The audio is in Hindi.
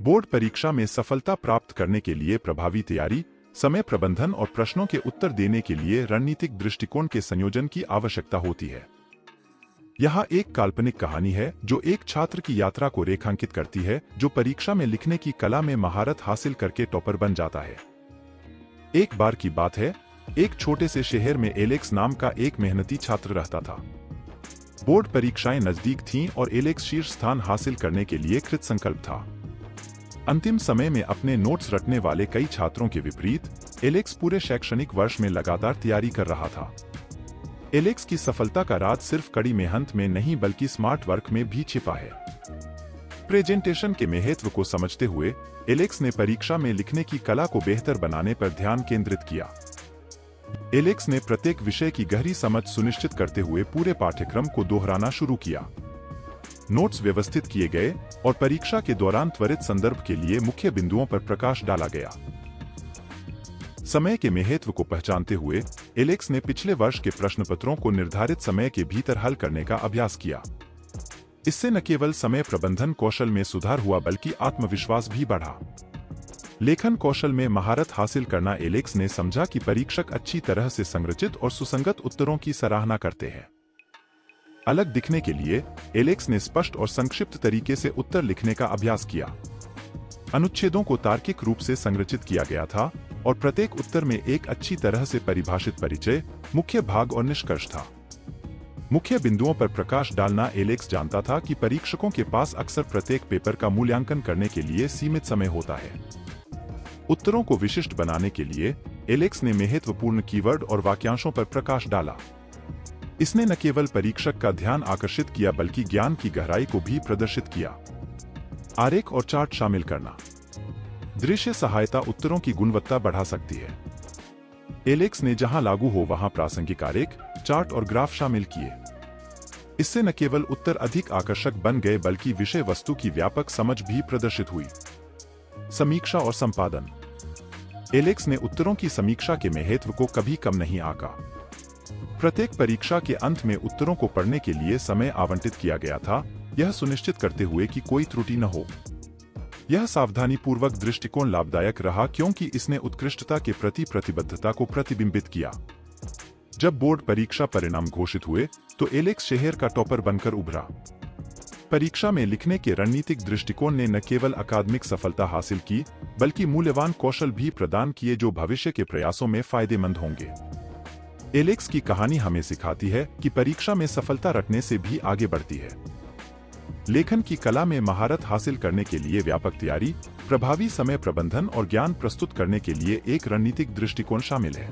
बोर्ड परीक्षा में सफलता प्राप्त करने के लिए प्रभावी तैयारी, समय प्रबंधन और प्रश्नों के उत्तर देने के लिए रणनीतिक दृष्टिकोण के संयोजन की आवश्यकता होती है। यहाँ एक काल्पनिक कहानी है जो एक छात्र की यात्रा को रेखांकित करती है, जो परीक्षा में लिखने की कला में महारत हासिल करके टॉपर बन जाता है। एक बार की बात है, एक छोटे से शहर में एलेक्स नाम का एक मेहनती छात्र रहता था। बोर्ड परीक्षाएं नजदीक थीं और एलेक्स शीर्ष स्थान हासिल करने के लिए कृत संकल्प था। अंतिम समय में अपने नोट्स रटने वाले कई छात्रों के विपरीत एलेक्स पूरे शैक्षणिक वर्ष में लगातार तैयारी कर रहा था। एलेक्स की सफलता का राज सिर्फ कड़ी मेहनत में नहीं बल्कि स्मार्ट वर्क में भी छिपा है। प्रेजेंटेशन के महत्व को समझते हुए एलेक्स ने परीक्षा में लिखने की कला को बेहतर बनाने पर ध्यान केंद्रित किया। एलेक्स ने प्रत्येक विषय की गहरी समझ सुनिश्चित करते हुए पूरे पाठ्यक्रम को दोहराना शुरू किया। नोट्स व्यवस्थित किए गए और परीक्षा के दौरान त्वरित संदर्भ के लिए मुख्य बिंदुओं पर प्रकाश डाला गया। समय के महत्व को पहचानते हुए एलेक्स ने पिछले वर्ष के प्रश्न पत्रों को निर्धारित समय के भीतर हल करने का अभ्यास किया। इससे न केवल समय प्रबंधन कौशल में सुधार हुआ बल्कि आत्मविश्वास भी बढ़ा। लेखन कौशल में महारत हासिल करना एलेक्स ने समझा कि परीक्षक अच्छी तरह से संरचित और सुसंगत उत्तरों की सराहना करते हैं। अलग दिखने के लिए एलेक्स ने स्पष्ट और संक्षिप्त तरीके से उत्तर लिखने का अभ्यास किया। अनुच्छेदों को तार्किक रूप से संरचित किया गया था और प्रत्येक उत्तर में एक अच्छी तरह से परिभाषित परिचय, मुख्य भाग और निष्कर्ष था। मुख्य बिंदुओं पर प्रकाश डालना एलेक्स जानता था कि परीक्षकों के पास अक्सर प्रत्येक पेपर का मूल्यांकन करने के लिए सीमित समय होता है। उत्तरों को विशिष्ट बनाने के लिए एलेक्स ने महत्वपूर्ण कीवर्ड और वाक्यांशों पर प्रकाश डाला। इसने न केवल परीक्षक का ध्यान आकर्षित किया बल्कि ज्ञान की गहराई को भी प्रदर्शित किया। आरेख और चार्ट शामिल करना। दृश्य सहायता उत्तरों की गुणवत्ता बढ़ा सकती है। एलेक्स ने जहां लागू हो वहां प्रासंगिक आरेख, चार्ट और ग्राफ शामिल किए। इससे न केवल उत्तर अधिक आकर्षक बन गए बल्कि विषय वस्तु की व्यापक समझ भी प्रदर्शित हुई। समीक्षा और संपादन। एलेक्स ने उत्तरों की समीक्षा के महत्व को कभी कम नहीं आंका। प्रत्येक परीक्षा के अंत में उत्तरों को पढ़ने के लिए समय आवंटित किया गया था, यह सुनिश्चित करते हुए कि कोई त्रुटि न हो। यह सावधानीपूर्वक दृष्टिकोण लाभदायक रहा क्योंकि इसने उत्कृष्टता के प्रति प्रतिबद्धता को प्रतिबिंबित किया। जब बोर्ड परीक्षा परिणाम घोषित हुए तो एलेक्स शहर का टॉपर बनकर उभरा। परीक्षा में लिखने के रणनीतिक दृष्टिकोण ने न केवल अकादमिक सफलता हासिल की बल्कि मूल्यवान कौशल भी प्रदान किए जो भविष्य के प्रयासों में फायदेमंद होंगे। एलेक्स की कहानी हमें सिखाती है कि परीक्षा में सफलता रटने से भी आगे बढ़ती है। लेखन की कला में महारत हासिल करने के लिए व्यापक तैयारी, प्रभावी समय प्रबंधन और ज्ञान प्रस्तुत करने के लिए एक रणनीतिक दृष्टिकोण शामिल है।